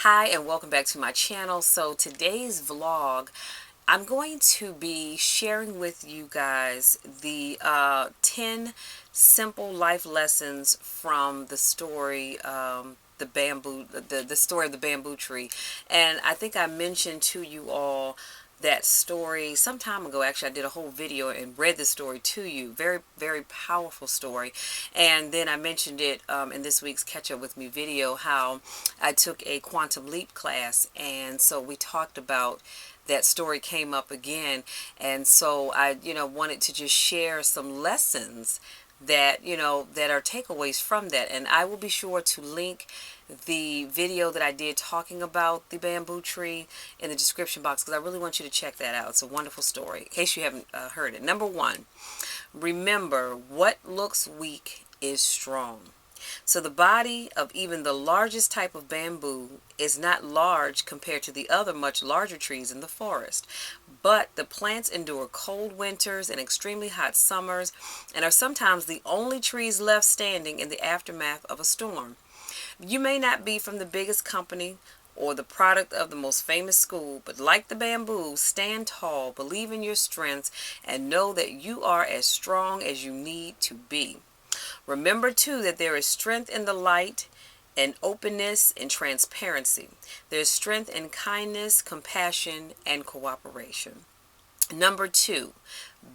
Hi and welcome back to my channel. So today's vlog, I'm going to be sharing with you guys the 10 simple life lessons from the story the story of the bamboo tree. And I think I mentioned to you all that story some time ago. Actually, I did a whole video and read the story to you. Very, very powerful story. And then I mentioned it in this week's Catch Up With Me video, how I took a quantum leap class. And so we talked about that story came up again. And so I, wanted to just share some lessons that, that are takeaways from that. And I will be sure to link the video that I did talking about the bamboo tree in the description box, because I really want you to check that out. It's a wonderful story in case you haven't heard it. Number one, remember, what looks weak is strong. So the body of even the largest type of bamboo is not large compared to the other much larger trees in the forest. But the plants endure cold winters and extremely hot summers and are sometimes the only trees left standing in the aftermath of a storm. You may not be from the biggest company or the product of the most famous school, but like the bamboo, stand tall, believe in your strengths, and know that you are as strong as you need to be. Remember, too, that there is strength in the light and openness and transparency. There's strength in kindness, compassion, and cooperation. Number two,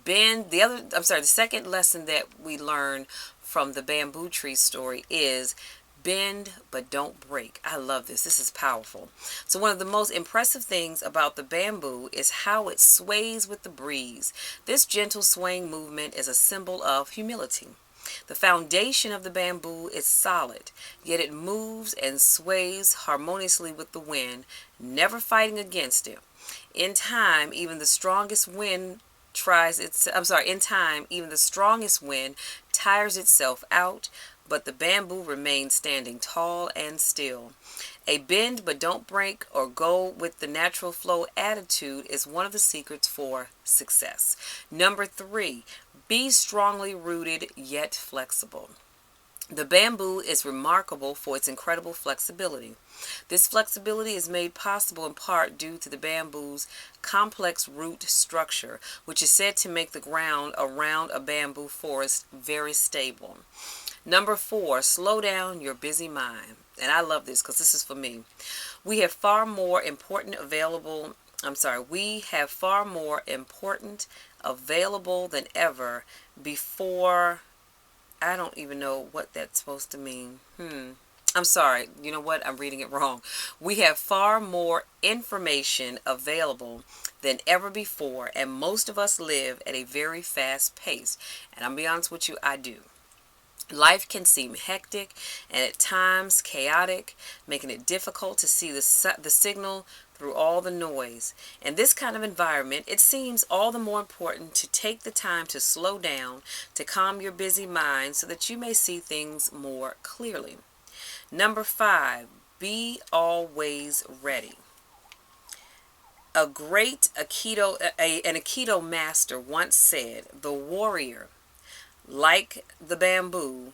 the second lesson that we learn from the bamboo tree story is bend but don't break. I love this. This is powerful. So one of the most impressive things about the bamboo is how it sways with the breeze. This gentle swaying movement is a symbol of humility. The foundation of the bamboo is solid, yet it moves and sways harmoniously with the wind, never fighting against it. In time, even the strongest wind tires itself out, but the bamboo remains standing tall and still. A bend but don't break or go with the natural flow attitude is one of the secrets for success. Number three, be strongly rooted yet flexible. The bamboo is remarkable for its incredible flexibility. This flexibility is made possible in part due to the bamboo's complex root structure, which is said to make the ground around a bamboo forest very stable. Number four, slow down your busy mind. And I love this because this is for me. We have far more important available than ever before. I don't even know what that's supposed to mean. I'm sorry. You know what? I'm reading it wrong. We have far more information available than ever before, and most of us live at a very fast pace. And I'll be honest with you, I do. Life can seem hectic and at times chaotic, making it difficult to see the signal through all the noise. In this kind of environment, it seems all the more important to take the time to slow down, to calm your busy mind so that you may see things more clearly. Number five, be always ready. An Aikido master once said, the warrior, like the bamboo,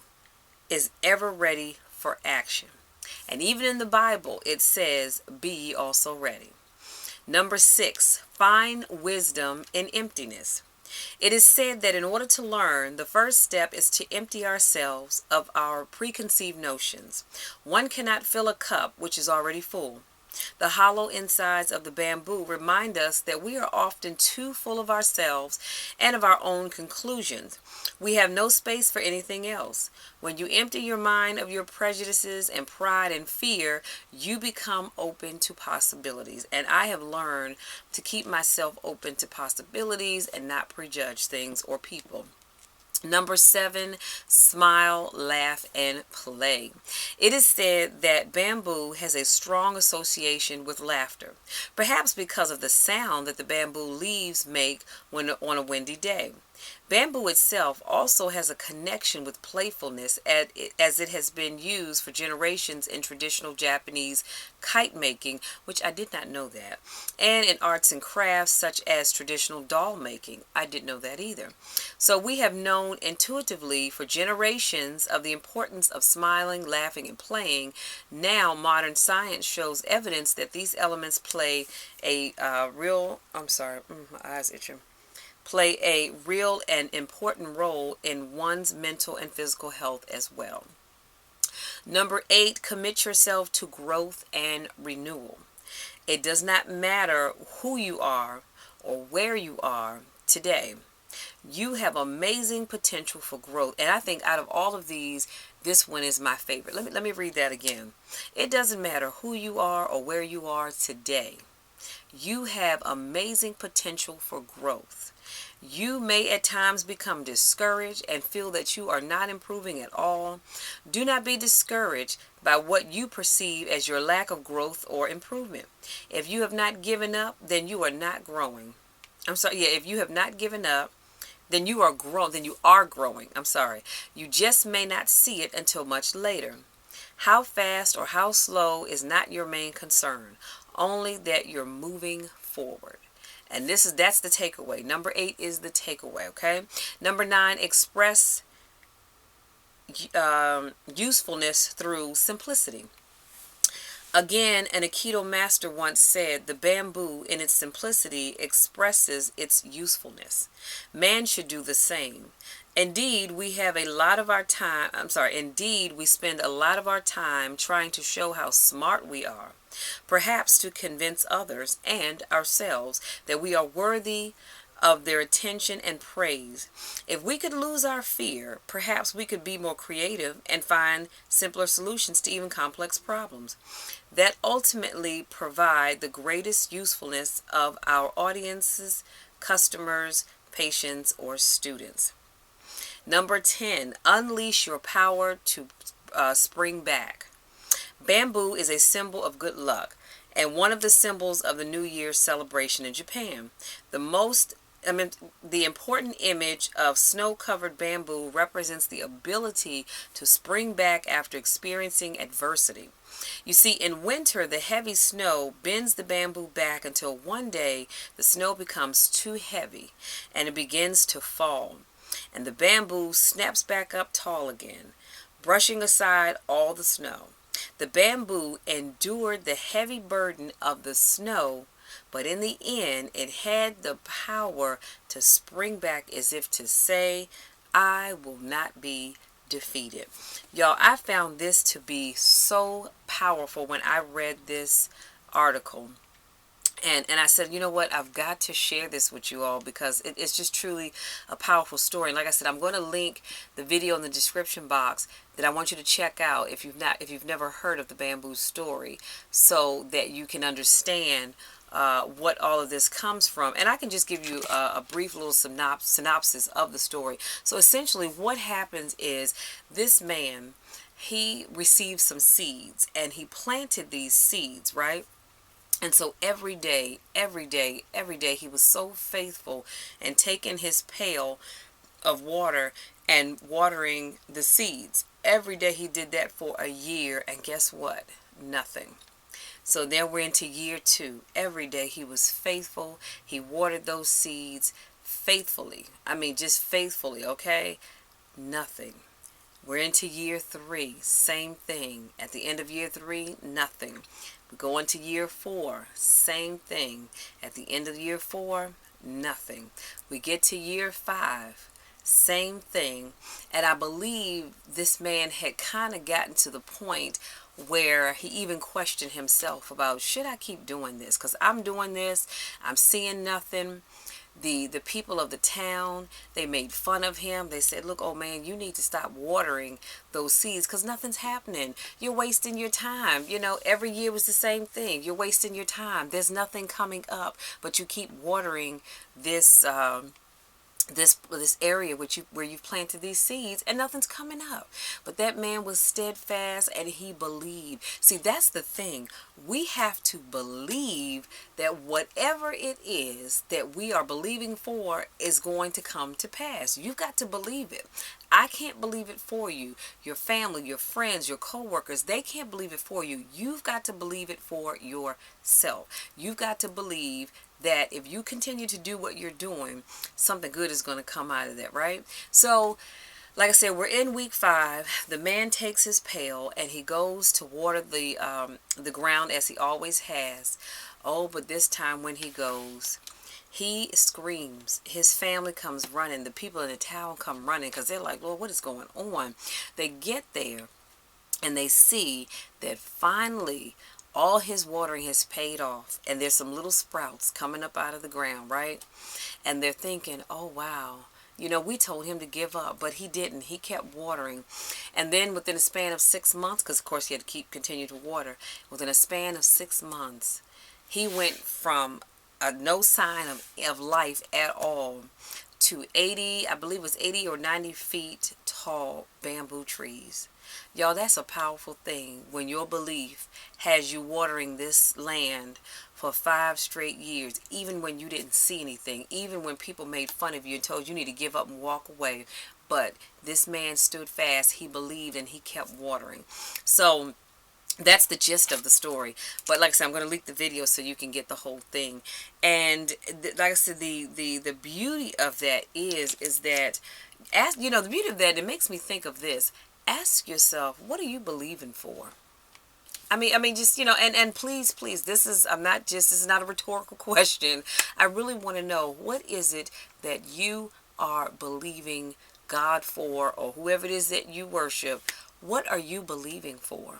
is ever ready for action. And even in the Bible, it says, be ye also ready. Number six, find wisdom in emptiness. It is said that in order to learn, the first step is to empty ourselves of our preconceived notions. One cannot fill a cup which is already full. The hollow insides of the bamboo remind us that we are often too full of ourselves and of our own conclusions. We have no space for anything else. When you empty your mind of your prejudices and pride and fear, you become open to possibilities. And I have learned to keep myself open to possibilities and not prejudge things or people. Number seven, smile, laugh, and play. It is said that bamboo has a strong association with laughter, perhaps because of the sound that the bamboo leaves make when on a windy day. Bamboo itself also has a connection with playfulness as it has been used for generations in traditional Japanese kite making, which I did not know that, and in arts and crafts such as traditional doll making. I didn't know that either. So we have known intuitively for generations of the importance of smiling, laughing, and playing. Now modern science shows evidence that these elements play a my eyes itching play a real and important role in one's mental and physical health as well. Number 8, commit yourself to growth and renewal. It does not matter who you are or where you are today. You have amazing potential for growth. And I think out of all of these, this one is my favorite. Let me read that again. It doesn't matter who you are or where you are today. You have amazing potential for growth. You may at times become discouraged and feel that you are not improving at all. Do not be discouraged by what you perceive as your lack of growth or improvement. If you have not given up, then you are not growing. If you have not given up, then you are growing. You just may not see it until much later. How fast or how slow is not your main concern, only that you're moving forward. And that's the takeaway. Number 8 is the takeaway, okay? Number 9, express usefulness through simplicity. Again, an Aikido master once said, the bamboo in its simplicity expresses its usefulness. Man should do the same. Indeed, we spend a lot of our time trying to show how smart we are, perhaps to convince others and ourselves that we are worthy of their attention and praise. If we could lose our fear, perhaps we could be more creative and find simpler solutions to even complex problems that ultimately provide the greatest usefulness of our audiences, customers, patients, or students. Number 10, unleash your power to spring back. Bamboo is a symbol of good luck and one of the symbols of the New Year's celebration in Japan. The important image of snow-covered bamboo represents the ability to spring back after experiencing adversity. You see, in winter, the heavy snow bends the bamboo back until one day the snow becomes too heavy and it begins to fall, and the bamboo snaps back up tall again, brushing aside all the snow. The bamboo endured the heavy burden of the snow, but in the end, it had the power to spring back as if to say, I will not be defeated. Y'all, I found this to be so powerful when I read this article. And I said, you know what, I've got to share this with you all because it's just truly a powerful story. And like I said, I'm going to link the video in the description box that I want you to check out if you've never heard of the bamboo story, so that you can understand what all of this comes from. And I can just give you a brief little synopsis of the story. So essentially what happens is this man, he received some seeds and he planted these seeds, right? And so every day, he was so faithful and taking his pail of water and watering the seeds. Every day he did that for a year, and guess what? Nothing. So then we're into year 2. Every day he was faithful. He watered those seeds faithfully. Just faithfully, okay? Nothing. We're into year 3. Same thing. At the end of year 3, nothing. We go into year 4. Same thing. At the end of year 4, nothing. We get to year 5. Same thing. And I believe this man had kind of gotten to the point where he even questioned himself about, should I keep doing this? Because I'm doing this. I'm seeing nothing. The people of the town, they made fun of him. They said, look, old man, you need to stop watering those seeds because nothing's happening. You're wasting your time. Every year was the same thing. You're wasting your time. There's nothing coming up, but you keep watering this this area which you where you've planted these seeds, and nothing's coming up. But that man was steadfast and he believed. See, that's the thing. We have to believe that whatever it is that we are believing for is going to come to pass. You've got to believe it. I can't believe it for you. Your family, your friends, your coworkers, they can't believe it for you. You've got to believe it for yourself. You've got to believe that if you continue to do what you're doing, something good is going to come out of that, right? So, like I said, we're in week 5. The man takes his pail and he goes to water the ground as he always has. Oh, but this time when he goes, he screams. His family comes running. The people in the town come running because they're like, Lord, what is going on? They get there and they see that finally all his watering has paid off, and there's some little sprouts coming up out of the ground, right? And they're thinking, oh wow, we told him to give up, but he didn't. He kept watering. And then within a span of 6 months, because of course he had to continue to water, within a span of 6 months, he went from no sign of life at all to 80, I believe it was 80 or 90 feet tall bamboo trees. Y'all, that's a powerful thing when your belief has you watering this land for 5 straight years, even when you didn't see anything, even when people made fun of you and told you need to give up and walk away. But this man stood fast, he believed, and he kept watering. So that's the gist of the story. But like I said, I'm going to link the video so you can get the whole thing. And like I said, the beauty of that is that, the beauty of that, it makes me think of this. Ask yourself, what are you believing for? Just, and please, this is not a rhetorical question. I really want to know, what is it that you are believing God for, or whoever it is that you worship? What are you believing for?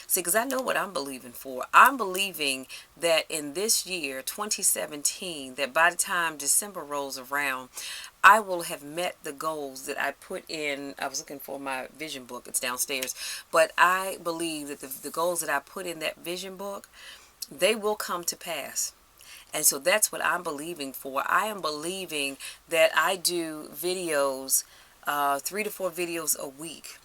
See, because I know what I'm believing for. I'm believing that in this year, 2017, that by the time December rolls around, I will have met the goals that I put in. I was looking for my vision book. It's downstairs. But I believe that the goals that I put in that vision book, they will come to pass. And so that's what I'm believing for. I am believing that I do videos, 3 to 4 videos a week.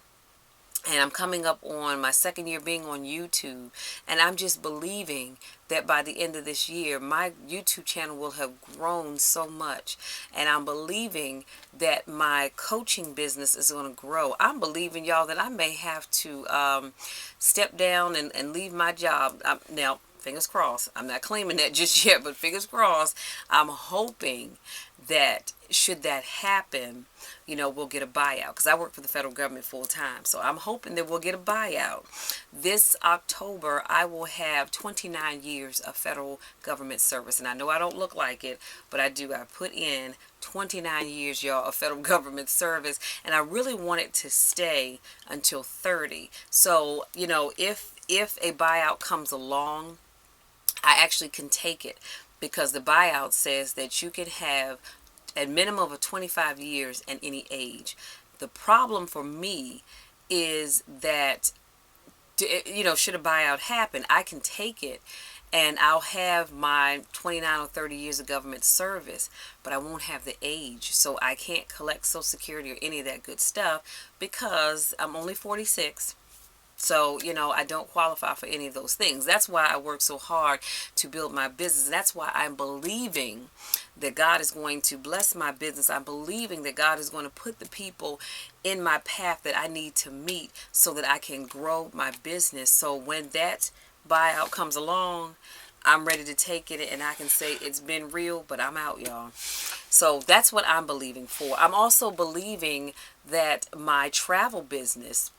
And I'm coming up on my 2nd year being on YouTube. And I'm just believing that by the end of this year, my YouTube channel will have grown so much. And I'm believing that my coaching business is going to grow. I'm believing, y'all, that I may have to step down and leave my job. Now, fingers crossed. I'm not claiming that just yet, but fingers crossed. I'm hoping that should that happen, we'll get a buyout, because I work for the federal government full time. So I'm hoping that we'll get a buyout. This October, I will have 29 years of federal government service. And I know I don't look like it, but I do. I put in 29 years, y'all, of federal government service. And I really want it to stay until 30. So, if a buyout comes along, I actually can take it, because the buyout says that you can have a minimum of 25 years and any age. The problem for me is that, should a buyout happen, I can take it and I'll have my 29 or 30 years of government service, but I won't have the age. So I can't collect Social Security or any of that good stuff because I'm only 46. So, I don't qualify for any of those things. That's why I work so hard to build my business. And that's why I'm believing that God is going to bless my business. I'm believing that God is going to put the people in my path that I need to meet so that I can grow my business. So when that buyout comes along, I'm ready to take it and I can say it's been real, but I'm out, y'all. So that's what I'm believing for. I'm also believing that my travel business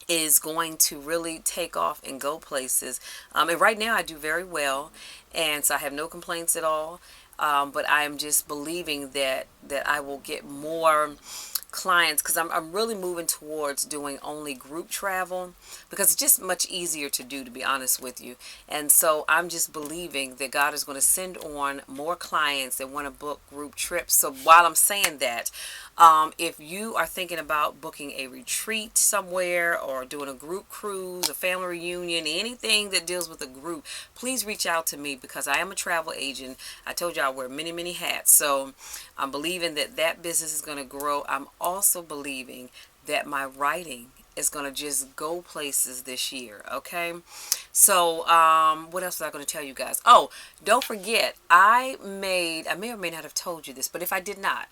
is going to really take off and go places. And right now I do very well, and so I have no complaints at all. But I am just believing that I will get more clients, because I'm really moving towards doing only group travel, because it's just much easier to do, to be honest with you. And so I'm just believing that God is going to send on more clients that want to book group trips. So while I'm saying that, If you are thinking about booking a retreat somewhere or doing a group cruise, a family reunion, anything that deals with a group, please reach out to me because I am a travel agent. I told you I wear many, many hats. So I'm believing that that business is going to grow. I'm also believing that my writing is going to just go places this year. Okay. So, what else was I going to tell you guys? Oh, don't forget, I may or may not have told you this, but if I did not,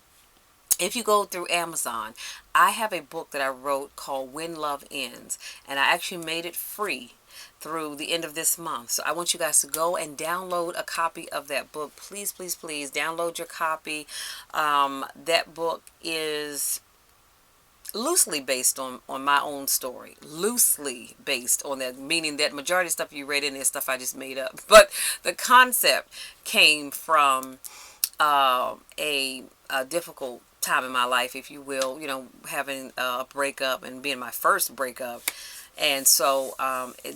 if you go through Amazon, I have a book that I wrote called When Love Ends, and I actually made it free through the end of this month. So I want you guys to go and download a copy of that book. Please, please, please download your copy. That book is loosely based on my own story. Loosely based on that, meaning that majority of stuff you read in there stuff I just made up. But the concept came from a difficult time in my life, if you will, having a breakup and being my first breakup. And so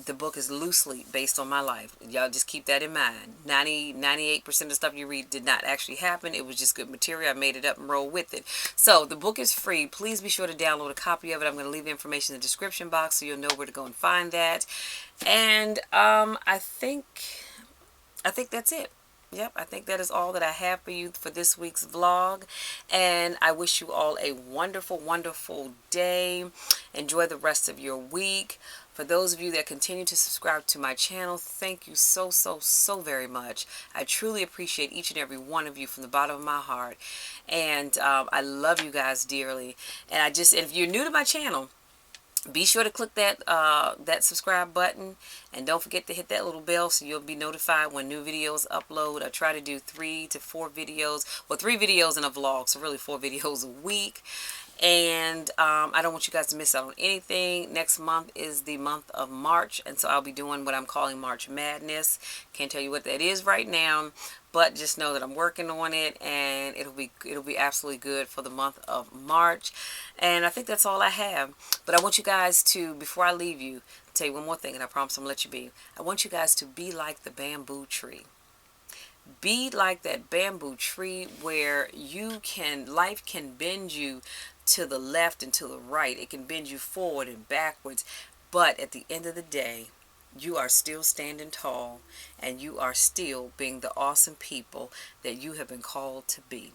the book is loosely based on my life. Y'all just keep that in mind. 98% of the stuff you read did not actually happen. It was just good material. I made it up and rolled with it. So the book is free. Please be sure to download a copy of it. I'm going to leave the information in the description box so you'll know where to go and find that. And I think that's it. Yep, I think that is all that I have for you for this week's vlog. And I wish you all a wonderful, wonderful day. Enjoy the rest of your week. For those of you that continue to subscribe to my channel, thank you so, so, so very much. I truly appreciate each and every one of you from the bottom of my heart. And I love you guys dearly. And if you're new to my channel, be sure to click that subscribe button, and don't forget to hit that little bell so you'll be notified when new videos upload. I try to do 3 to 4 videos, well, 3 videos in a vlog, so really 4 videos a week. And I don't want you guys to miss out on anything. Next month is the month of March, and so I'll be doing what I'm calling March Madness. Can't tell you what that is right now, but just know that I'm working on it, and it'll be absolutely good for the month of March. And I think that's all I have. But I want you guys to, before I leave you, tell you one more thing, and I promise I'm gonna let you be. I want you guys to be like the bamboo tree. Be like that bamboo tree where life can bend you to the left and to the right. It can bend you forward and backwards. But at the end of the day, you are still standing tall, and you are still being the awesome people that you have been called to be.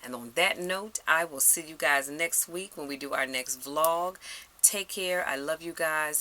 And on that note, I will see you guys next week when we do our next vlog. Take care. I love you guys.